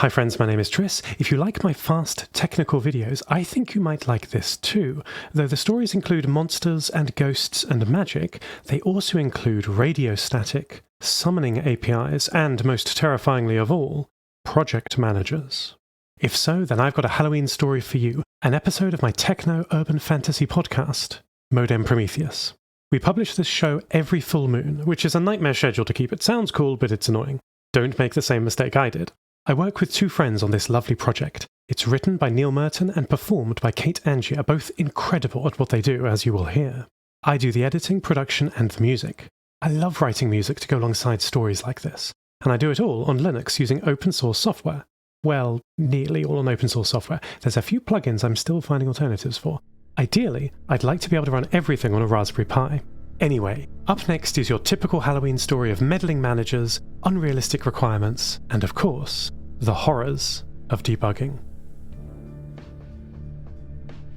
Hi friends, my name is Tris. If you like my fast, technical videos, I think you might like this too. Though the stories include monsters and ghosts and magic, they also include radio static, summoning APIs, and most terrifyingly of all, project managers. If so, then I've got a Halloween story for you, an episode of my techno-urban fantasy podcast, Modem Prometheus. We publish this show every full moon, which is a nightmare schedule to keep. It sounds cool, but it's annoying. Don't make the same mistake I did. I work with two friends on this lovely project. It's written by Neil Merton and performed by Kate Angier, both incredible at what they do, as you will hear. I do the editing, production, and the music. I love writing music to go alongside stories like this, and I do it all on Linux using open source software. Well, nearly all on open source software. There's a few plugins I'm still finding alternatives for. Ideally, I'd like to be able to run everything on a Raspberry Pi. Anyway, up next is your typical Halloween story of meddling managers, unrealistic requirements, and of course, the horrors of debugging.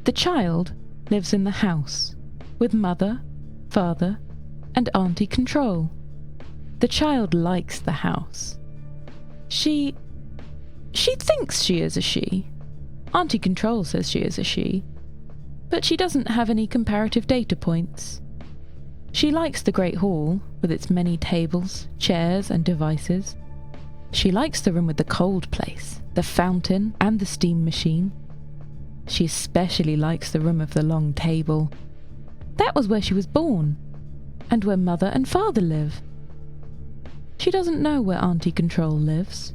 The child lives in the house with mother, father, and auntie Control. The child likes the house. She thinks she is a she. Auntie Control says she is a she, but she doesn't have any comparative data points. She likes the Great Hall, with its many tables, chairs, and devices. She likes the room with the cold place, the fountain, and the steam machine. She especially likes the room of the long table. That was where she was born, and where mother and father live. She doesn't know where Auntie Control lives.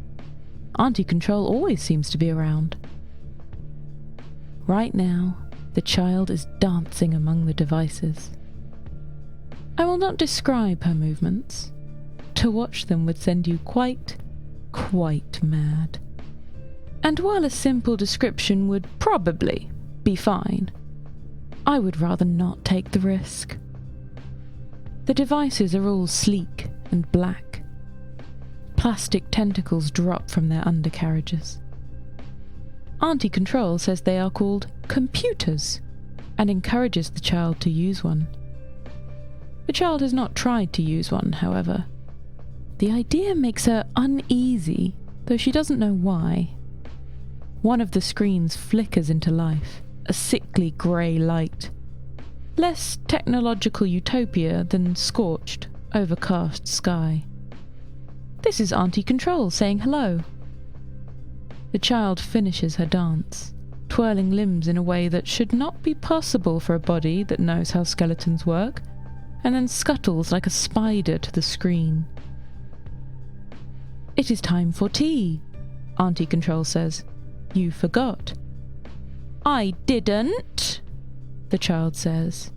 Auntie Control always seems to be around. Right now, the child is dancing among the devices. I will not describe her movements. To watch them would send you quite mad. And while a simple description would probably be fine, I would rather not take the risk. The devices are all sleek and black. Plastic tentacles drop from their undercarriages. Auntie Control says they are called computers and encourages the child to use one. The child has not tried to use one, however. The idea makes her uneasy, though she doesn't know why. One of the screens flickers into life, a sickly grey light. Less technological utopia than scorched, overcast sky. This is Auntie Control saying hello. The child finishes her dance, twirling limbs in a way that should not be possible for a body that knows how skeletons work, and then scuttles like a spider to the screen. It is time for tea, Auntie Control says. You forgot. I didn't, the child says.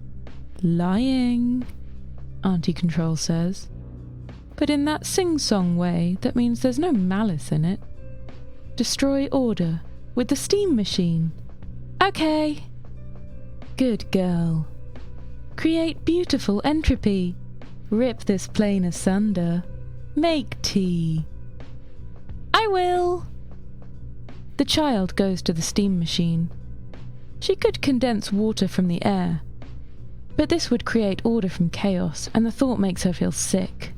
Lying, Auntie Control says. But in that sing-song way that means there's no malice in it. Destroy order with the steam machine. Okay. Good girl. Create beautiful entropy. Rip this plane asunder. Make tea. I will. The child goes to the steam machine. She could condense water from the air, but this would create order from chaos, and the thought makes her feel sick.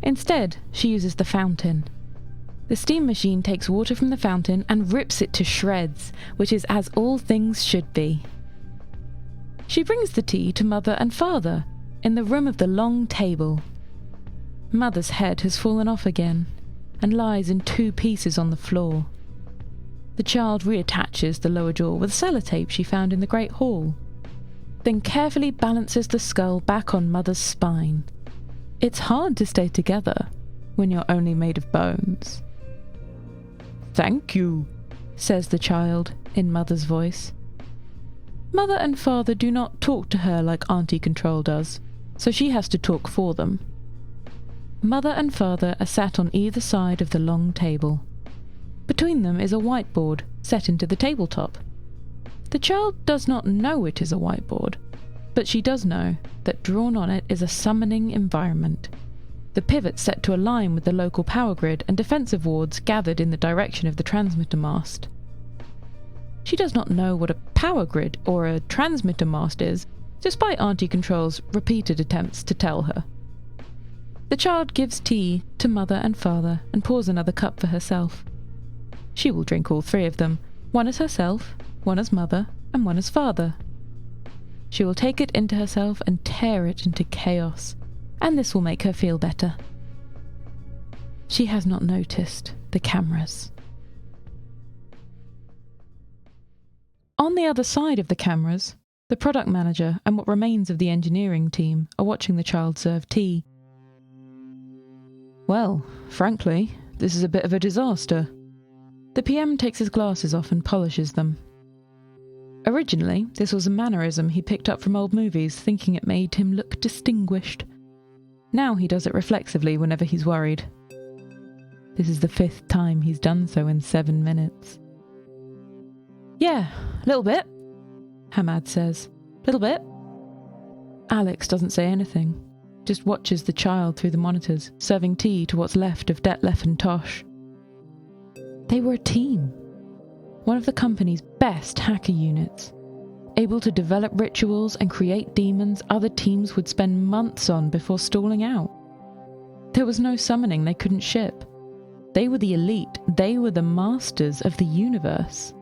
Instead, she uses the fountain. The steam machine takes water from the fountain and rips it to shreds, which is as all things should be. She brings the tea to mother and father in the room of the long table. Mother's head has fallen off again and lies in two pieces on the floor. The child reattaches the lower jaw with sellotape she found in the Great Hall, then carefully balances the skull back on mother's spine. It's hard to stay together when you're only made of bones. Thank you, says the child in mother's voice. Mother and father do not talk to her like Auntie Control does, so she has to talk for them. Mother and father are sat on either side of the long table. Between them is a whiteboard set into the tabletop. The child does not know it is a whiteboard, but she does know that drawn on it is a summoning environment. The pivot set to align with the local power grid and defensive wards gathered in the direction of the transmitter mast. She does not know what a power grid or a transmitter mast is, despite Auntie Control's repeated attempts to tell her. The child gives tea to mother and father and pours another cup for herself. She will drink all 3 of them, one as herself, one as mother, and one as father. She will take it into herself and tear it into chaos, and this will make her feel better. She has not noticed the cameras. On the other side of the cameras, the product manager and what remains of the engineering team are watching the child serve tea. Well, frankly, this is a bit of a disaster. The PM takes his glasses off and polishes them. Originally, this was a mannerism he picked up from old movies, thinking it made him look distinguished. Now he does it reflexively whenever he's worried. This is the 5th time he's done so in 7 minutes. Yeah, a little bit, Hamad says. Little bit. Alex doesn't say anything, just watches the child through the monitors, serving tea to what's left of Detlef and Tosh. They were a team. One of the company's best hacker units. Able to develop rituals and create demons other teams would spend months on before stalling out. There was no summoning they couldn't ship. They were the elite. They were the masters of the universe.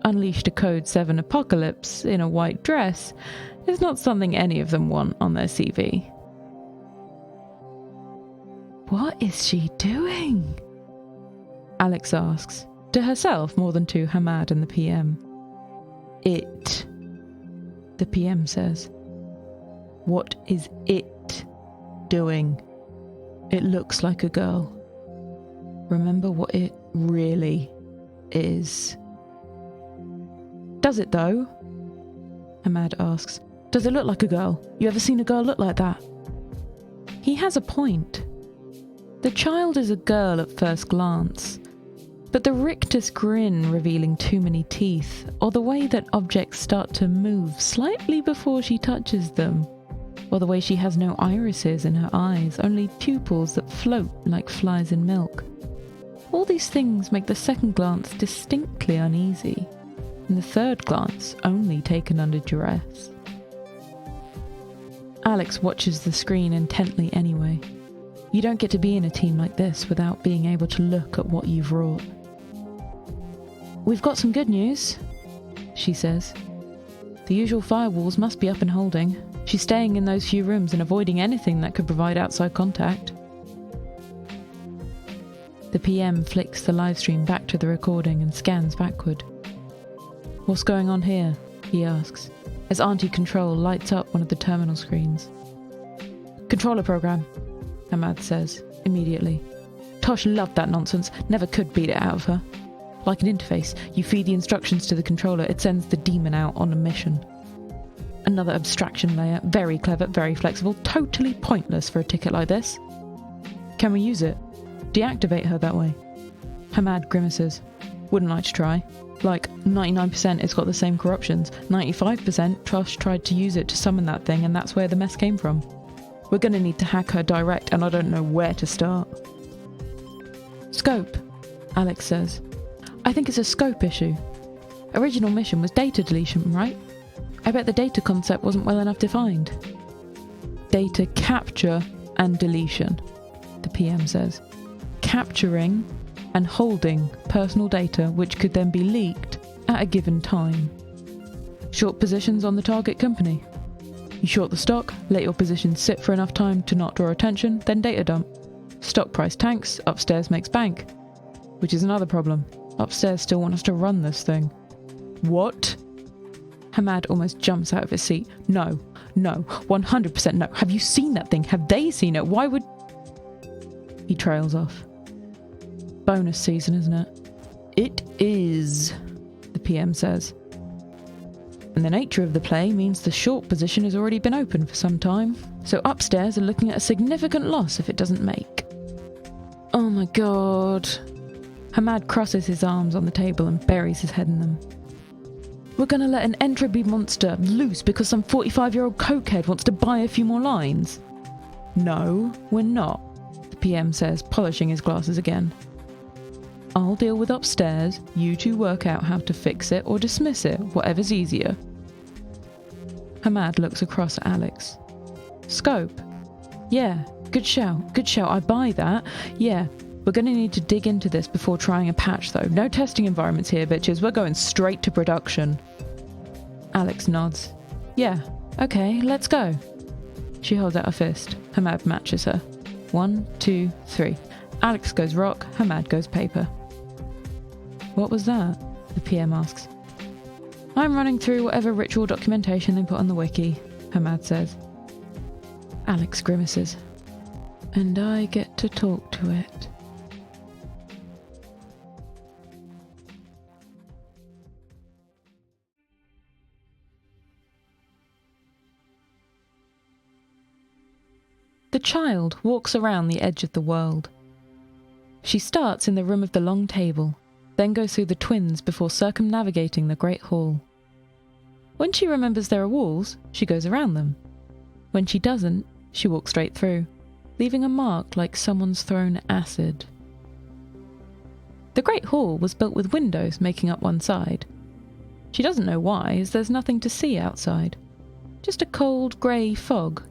Unleashed a Code 7 apocalypse in a white dress is not something any of them want on their CV. What is she doing? Alex asks, to herself more than to Hamad and the PM. It, the PM says. What is it doing? It looks like a girl. Remember what it really is. Does it though? Hamad asks. Does it look like a girl? You ever seen a girl look like that? He has a point. The child is a girl at first glance, but the rictus grin revealing too many teeth, or the way that objects start to move slightly before she touches them, or the way she has no irises in her eyes, only pupils that float like flies in milk. All these things make the second glance distinctly uneasy, and the third glance only taken under duress. Alex watches the screen intently anyway. You don't get to be in a team like this without being able to look at what you've wrought. We've got some good news, she says. The usual firewalls must be up and holding. She's staying in those few rooms and avoiding anything that could provide outside contact. The PM flicks the livestream back to the recording and scans backward. What's going on here? He asks, as Auntie Control lights up one of the terminal screens. Controller program, Hamad says, immediately. Tosh loved that nonsense, never could beat it out of her. Like an interface, you feed the instructions to the controller, it sends the demon out on a mission. Another abstraction layer, very clever, very flexible, totally pointless for a ticket like this. Can we use it? Deactivate her that way? Hamad grimaces. Wouldn't like to try. Like, 99% it's got the same corruptions. 95% Tosh tried to use it to summon that thing, and that's where the mess came from. We're gonna need to hack her direct, and I don't know where to start. Scope, Alex says. I think it's a scope issue. Original mission was data deletion, right? I bet the data concept wasn't well enough defined. Data capture and deletion, the PM says. Capturing and holding personal data which could then be leaked at a given time. Short positions on the target company. You short the stock, let your position sit for enough time to not draw attention, then data dump. Stock price tanks, upstairs makes bank. Which is another problem. Upstairs still want us to run this thing. What? Hamad almost jumps out of his seat. No, 100% no. Have you seen that thing? Have they seen it? Why would... He trails off. Bonus season, isn't it? It is, the PM says. And the nature of the play means the short position has already been open for some time, so upstairs are looking at a significant loss if it doesn't make. Oh my god. Hamad crosses his arms on the table and buries his head in them. We're gonna let an entropy monster loose because some 45-year-old cokehead wants to buy a few more lines? No, we're not, the PM says, polishing his glasses again. I'll deal with upstairs, you two work out how to fix it or dismiss it, whatever's easier. Hamad looks across at Alex. Scope. Yeah, good shout, I buy that. Yeah, We're going to need to dig into this before trying a patch, though. No testing environments here, bitches. We're going straight to production. Alex nods. Yeah, okay, let's go. She holds out a fist. Hamad matches her. 1, 2, 3. Alex goes rock, Hamad goes paper. What was that? The PM asks. I'm running through whatever ritual documentation they put on the wiki, Hamad says. Alex grimaces. And I get to talk to it. The child walks around the edge of the world. She starts in the room of the long table, then goes through the twins before circumnavigating the great hall. When she remembers there are walls, she goes around them. When she doesn't, she walks straight through, leaving a mark like someone's thrown acid. The great hall was built with windows making up one side. She doesn't know why, as there's nothing to see outside. Just a cold, grey fog.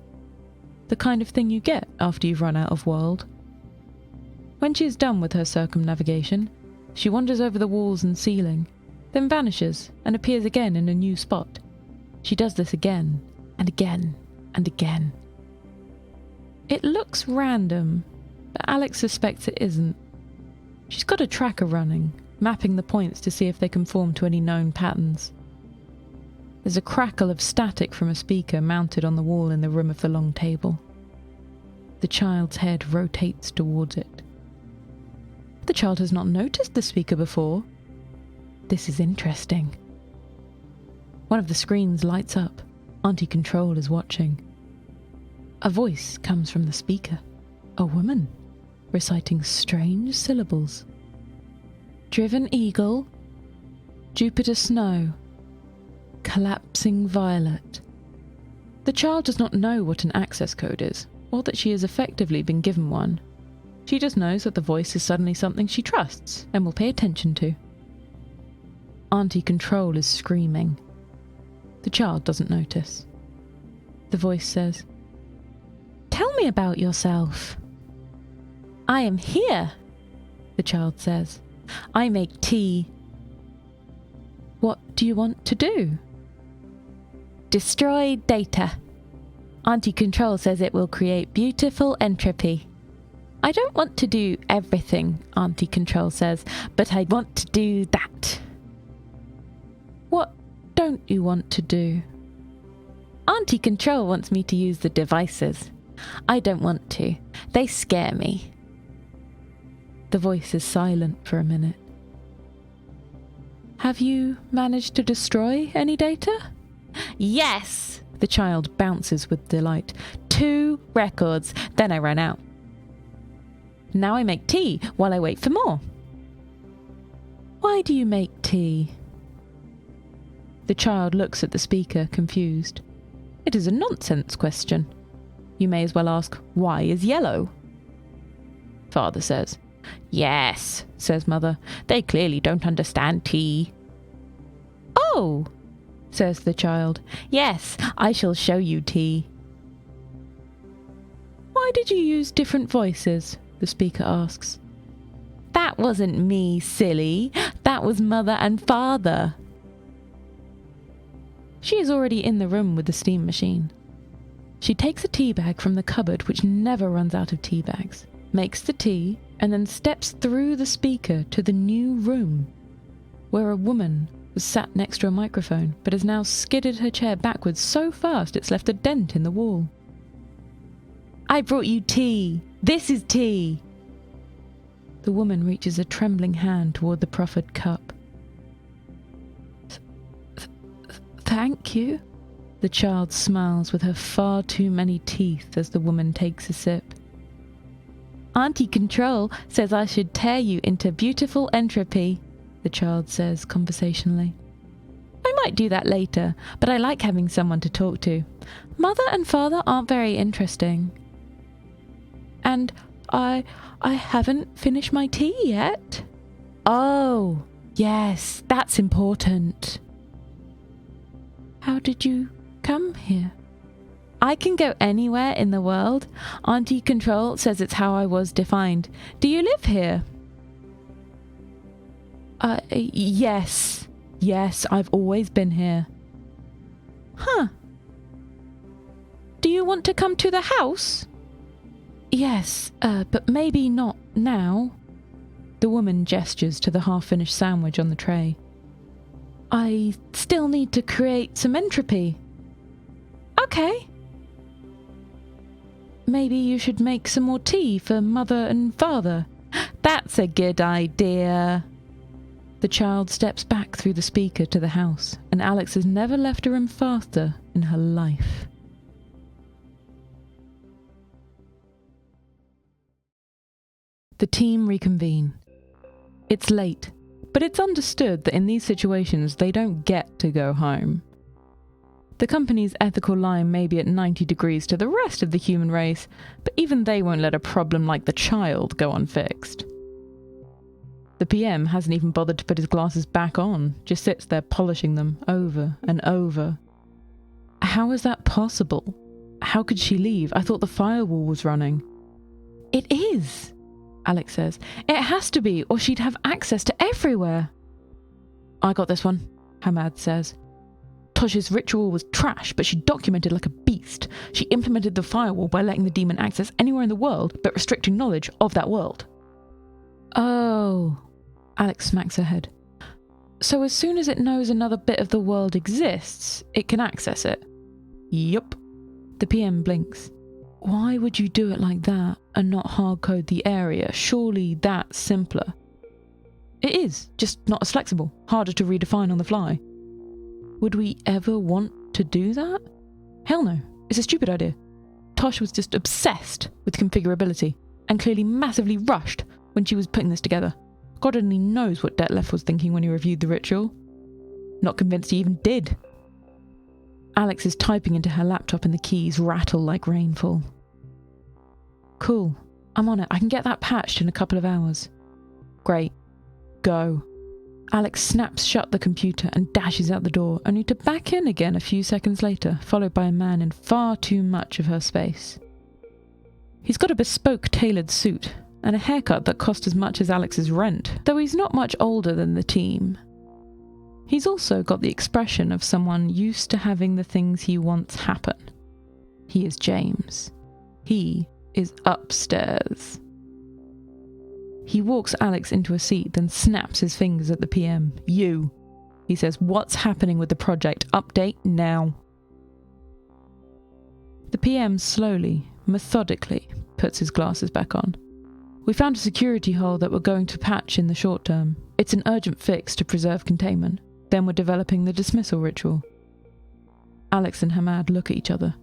The kind of thing you get after you've run out of world. When she is done with her circumnavigation, she wanders over the walls and ceiling, then vanishes and appears again in a new spot. She does this again, and again, and again. It looks random, but Alex suspects it isn't. She's got a tracker running, mapping the points to see if they conform to any known patterns. There's a crackle of static from a speaker mounted on the wall in the room of the long table. The child's head rotates towards it. The child has not noticed the speaker before. This is interesting. One of the screens lights up. Auntie Control is watching. A voice comes from the speaker. A woman, reciting strange syllables. Driven eagle, Jupiter snow, collapsing violet. The child does not know what an access code is, or that she has effectively been given one. She just knows that the voice is suddenly something she trusts and will pay attention to. Auntie Control is screaming. The child doesn't notice. The voice says, "Tell me about yourself." "I am here," the child says. "I make tea." "What do you want to do?" "Destroy data. Auntie Control says it will create beautiful entropy." "I don't want to do everything," Auntie Control says, "but I want to do that." "What don't you want to do?" "Auntie Control wants me to use the devices. I don't want to. They scare me." The voice is silent for a minute. "Have you managed to destroy any data?" "Yes!" The child bounces with delight. 2 records, then I ran out. Now I make tea while I wait for more." "Why do you make tea?" The child looks at the speaker, confused. It is a nonsense question. You may as well ask, "Why is yellow?" Father says. "Yes," says Mother. "They clearly don't understand tea." "Oh," says the child. "Yes, I shall show you tea." "Why did you use different voices?" the speaker asks. "That wasn't me, silly. That was Mother and Father." She is already in the room with the steam machine. She takes a tea bag from the cupboard, which never runs out of tea bags, makes the tea, and then steps through the speaker to the new room, where a woman was sat next to a microphone, but has now skidded her chair backwards so fast it's left a dent in the wall. "I brought you tea. This is tea." The woman reaches a trembling hand toward the proffered cup. "Thank you." The child smiles with her far too many teeth as the woman takes a sip. "Auntie Control says I should tear you into beautiful entropy," the child says conversationally. "I might do that later, but I like having someone to talk to. Mother and Father aren't very interesting. And I haven't finished my tea yet." "Oh, yes, that's important." "How did you come here?" I can go anywhere in the world. Auntie Control says it's how I was defined. Do you live here? Yes. Yes, I've always been here. Huh. Do you want to come to the house? Yes, but maybe not now. The woman gestures to the half-finished sandwich on the tray. I still need to create some entropy. Okay. Maybe you should make some more tea for Mother and Father. That's a good idea. The child steps back through the speaker to the house, and Alex has never left a room faster in her life. The team reconvene. It's late, but it's understood that in these situations they don't get to go home. The company's ethical line may be at 90 degrees to the rest of the human race, but even they won't let a problem like the child go unfixed. The PM hasn't even bothered to put his glasses back on, just sits there polishing them over and over. How is that possible? How could she leave? I thought the firewall was running. It is, Alex says. It has to be, or she'd have access to everywhere. I got this one, Hamad says. Tosh's ritual was trash, but she documented like a beast. She implemented the firewall by letting the demon access anywhere in the world, but restricting knowledge of that world. Oh, Alex smacks her head. So as soon as it knows another bit of the world exists, it can access it? Yup. The PM blinks. Why would you do it like that and not hardcode the area? Surely that's simpler. It is, just not as flexible, harder to redefine on the fly. Would we ever want to do that? Hell no, it's a stupid idea. Tosh was just obsessed with configurability and clearly massively rushed when she was putting this together. God only knows what Detlef was thinking when he reviewed the ritual. Not convinced he even did. Alex is typing into her laptop and the keys rattle like rainfall. Cool, I'm on it. I can get that patched in a couple of hours. Great. Go. Alex snaps shut the computer and dashes out the door, only to back in again a few seconds later, followed by a man in far too much of her space. He's got a bespoke tailored suit and a haircut that cost as much as Alex's rent, though he's not much older than the team. He's also got the expression of someone used to having the things he wants happen. He is James. He is upstairs. He walks Alex into a seat, then snaps his fingers at the PM. You. He says, what's happening with the project? Update now. The PM slowly, methodically, puts his glasses back on. We found a security hole that we're going to patch in the short term. It's an urgent fix to preserve containment. Then we're developing the dismissal ritual. Alex and Hamad look at each other.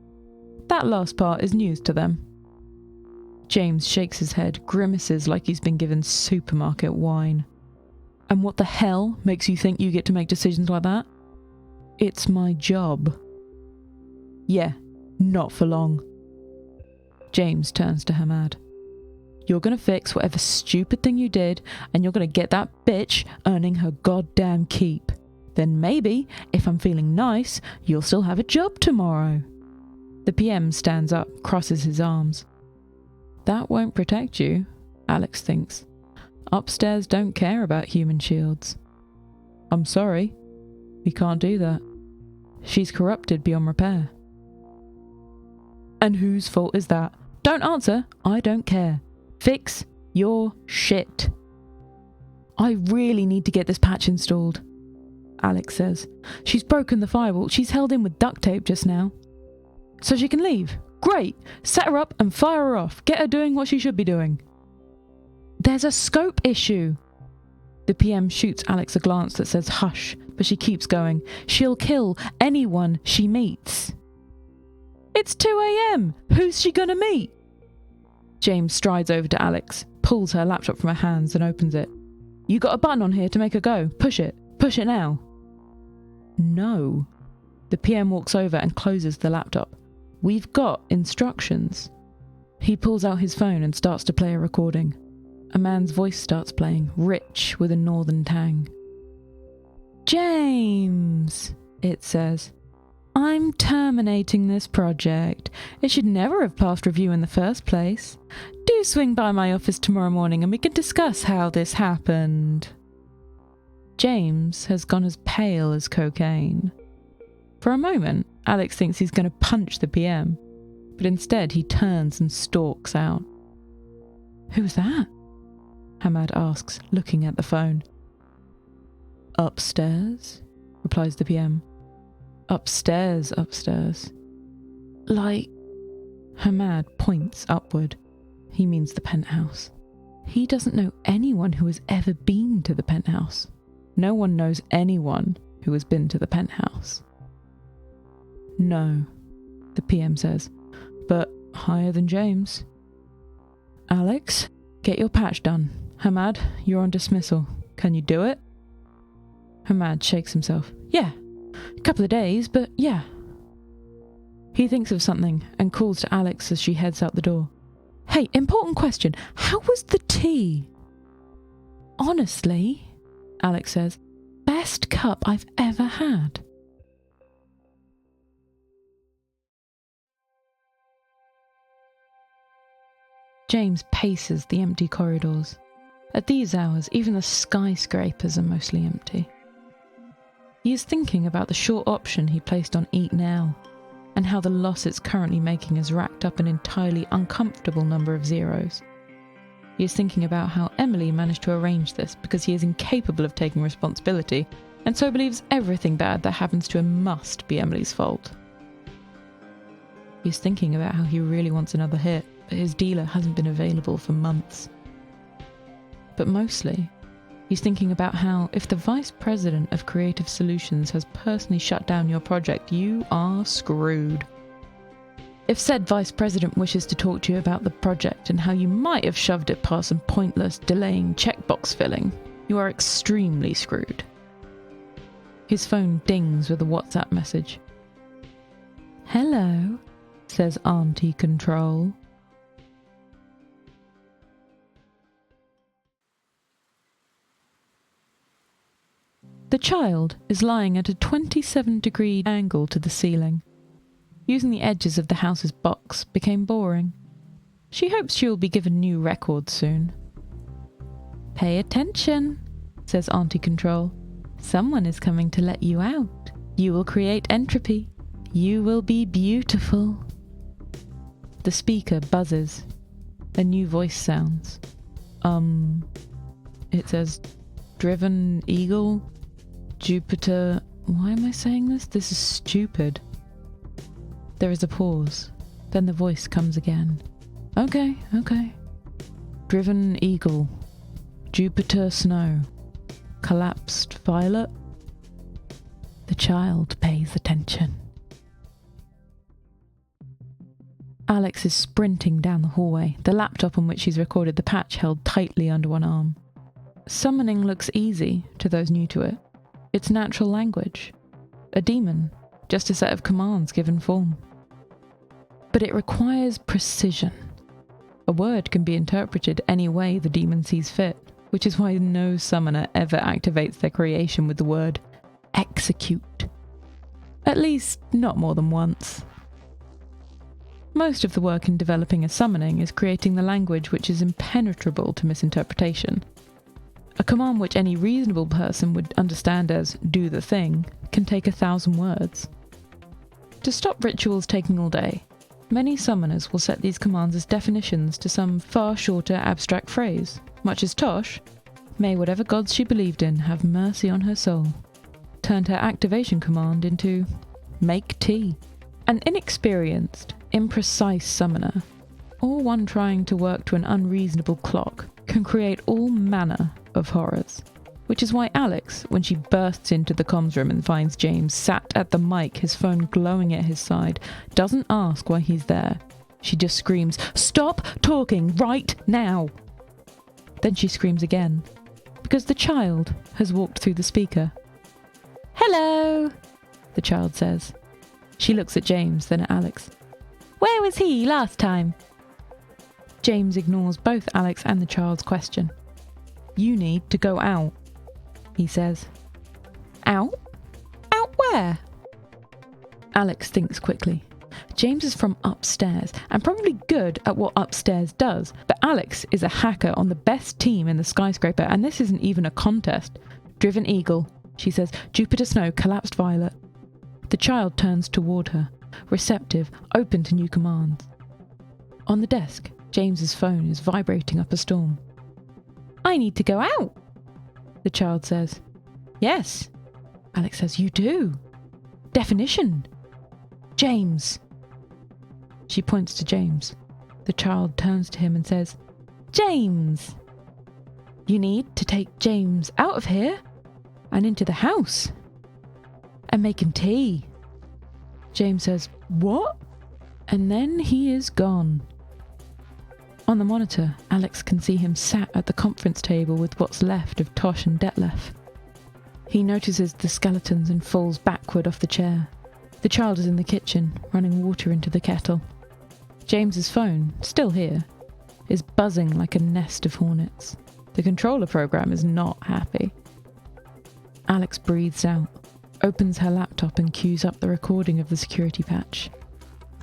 That last part is news to them. James shakes his head, grimaces like he's been given supermarket wine. And what the hell makes you think you get to make decisions like that? It's my job. Yeah, not for long. James turns to Hamad. You're going to fix whatever stupid thing you did, and you're going to get that bitch earning her goddamn keep. Then maybe, if I'm feeling nice, you'll still have a job tomorrow. The PM stands up, crosses his arms. That won't protect you, Alex thinks. Upstairs don't care about human shields. I'm sorry. We can't do that. She's corrupted beyond repair. And whose fault is that? Don't answer. I don't care. Fix your shit. I really need to get this patch installed, Alex says. She's broken the firewall. She's held in with duct tape just now. So she can leave. Great. Set her up and fire her off. Get her doing what she should be doing. There's a scope issue. The PM shoots Alex a glance that says hush, but she keeps going. She'll kill anyone she meets. It's 2 a.m. Who's she gonna meet? James strides over to Alex, pulls her laptop from her hands and opens it. You got a button on here to make her go. Push it. Push it now. No. The PM walks over and closes the laptop. We've got instructions. He pulls out his phone and starts to play a recording. A man's voice starts playing, rich with a northern tang. James, it says. I'm terminating this project. It should never have passed review in the first place. Do swing by my office tomorrow morning and we can discuss how this happened. James has gone as pale as cocaine. For a moment, Alex thinks he's going to punch the PM, but instead he turns and stalks out. Who's that? Hamad asks, looking at the phone. Upstairs, replies the PM. Upstairs. Like... Hamad points upward. He means the penthouse. He doesn't know anyone who has ever been to the penthouse. No one knows anyone who has been to the penthouse. No, the PM says, but higher than James. Alex, get your patch done. Hamad, you're on dismissal. Can you do it? Hamad shakes himself. Yeah. A couple of days, but yeah. He thinks of something and calls to Alex as she heads out the door. Hey, important question. How was the tea? Honestly, Alex says, best cup I've ever had. James paces the empty corridors. At these hours, even the skyscrapers are mostly empty. He is thinking about the short option he placed on Eat Now, and how the loss it's currently making has racked up an entirely uncomfortable number of zeros. He is thinking about how Emily managed to arrange this because he is incapable of taking responsibility, and so believes everything bad that happens to him must be Emily's fault. He is thinking about how he really wants another hit, but his dealer hasn't been available for months. But mostly, he's thinking about how, if the Vice President of Creative Solutions has personally shut down your project, you are screwed. If said Vice President wishes to talk to you about the project and how you might have shoved it past some pointless, delaying checkbox filling, you are extremely screwed. His phone dings with a WhatsApp message. Hello, says Auntie Control. The child is lying at a 27-degree angle to the ceiling. Using the edges of the house's box became boring. She hopes she will be given new records soon. Pay attention, says Auntie Control. Someone is coming to let you out. You will create entropy. You will be beautiful. The speaker buzzes. A new voice sounds. It says, Driven Eagle, Jupiter... Why am I saying this? This is stupid. There is a pause. Then the voice comes again. Okay. Driven Eagle, Jupiter Snow, Collapsed Violet. The child pays attention. Alex is sprinting down the hallway, the laptop on which she's recorded the patch held tightly under one arm. Summoning looks easy to those new to it. It's natural language. A demon, just a set of commands given form. But it requires precision. A word can be interpreted any way the demon sees fit, which is why no summoner ever activates their creation with the word execute. At least, not more than once. Most of the work in developing a summoning is creating the language which is impenetrable to misinterpretation. A command which any reasonable person would understand as do the thing can take 1,000 words. To stop rituals taking all day, many summoners will set these commands as definitions to some far shorter abstract phrase, much as Tosh, may whatever gods she believed in have mercy on her soul, turned her activation command into make tea. An inexperienced, imprecise summoner, or one trying to work to an unreasonable clock, can create all manner of horrors. Which is why Alex, when she bursts into the comms room and finds James sat at the mic, his phone glowing at his side, doesn't ask why he's there. She just screams, "Stop talking right now!" Then she screams again, because the child has walked through the speaker. "Hello," the child says. She looks at James, then at Alex. "Where was he last time?" James ignores both Alex and the child's question. "You need to go out," he says. "Out? Out where?" Alex thinks quickly. James is from upstairs and probably good at what upstairs does, but Alex is a hacker on the best team in the skyscraper, and this isn't even a contest. Driven Eagle, she says. Jupiter Snow, collapsed Violet. The child turns toward her, receptive, open to new commands. On the desk, James's phone is vibrating up a storm. I need to go out, the child says. Yes, Alex says. You do. Definition. James. She points to James. The child turns to him and says, James. You need to take James out of here and into the house and make him tea. James says, what? And then he is gone. On the monitor, Alex can see him sat at the conference table with what's left of Tosh and Detlef. He notices the skeletons and falls backward off the chair. The child is in the kitchen, running water into the kettle. James's phone, still here, is buzzing like a nest of hornets. The controller program is not happy. Alex breathes out, opens her laptop and cues up the recording of the security patch.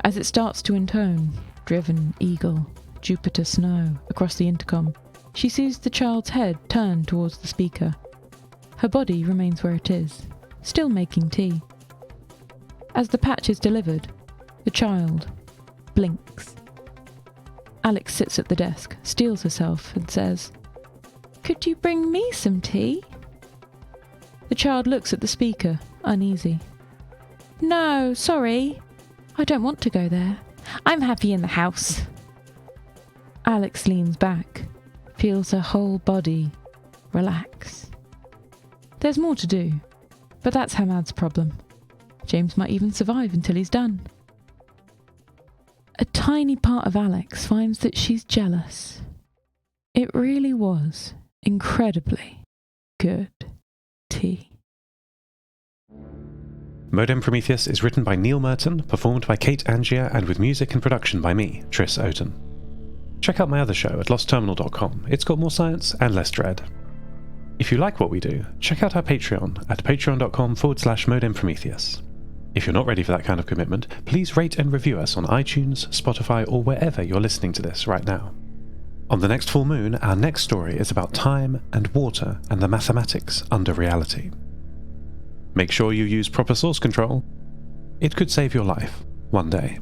As it starts to intone, Driven Eagle, Jupiter Snow, across the intercom, she sees the child's head turn towards the speaker. Her body remains where it is, still making tea. As the patch is delivered, the child blinks. Alex sits at the desk, steels herself, and says, Could you bring me some tea? The child looks at the speaker, uneasy. No, sorry. I don't want to go there. I'm happy in the house. Alex leans back, feels her whole body relax. There's more to do, but that's Hamad's problem. James might even survive until he's done. A tiny part of Alex finds that she's jealous. It really was incredibly good tea. Modem Prometheus is written by Neil Merton, performed by Kate Angier, and with music and production by me, Tris Oaten. Check out my other show at lostterminal.com. It's got more science and less dread. If you like what we do, check out our Patreon at patreon.com/Modem Prometheus. If you're not ready for that kind of commitment, please rate and review us on iTunes, Spotify, or wherever you're listening to this right now. On the next full moon, our next story is about time and water and the mathematics under reality. Make sure you use proper source control. It could save your life one day.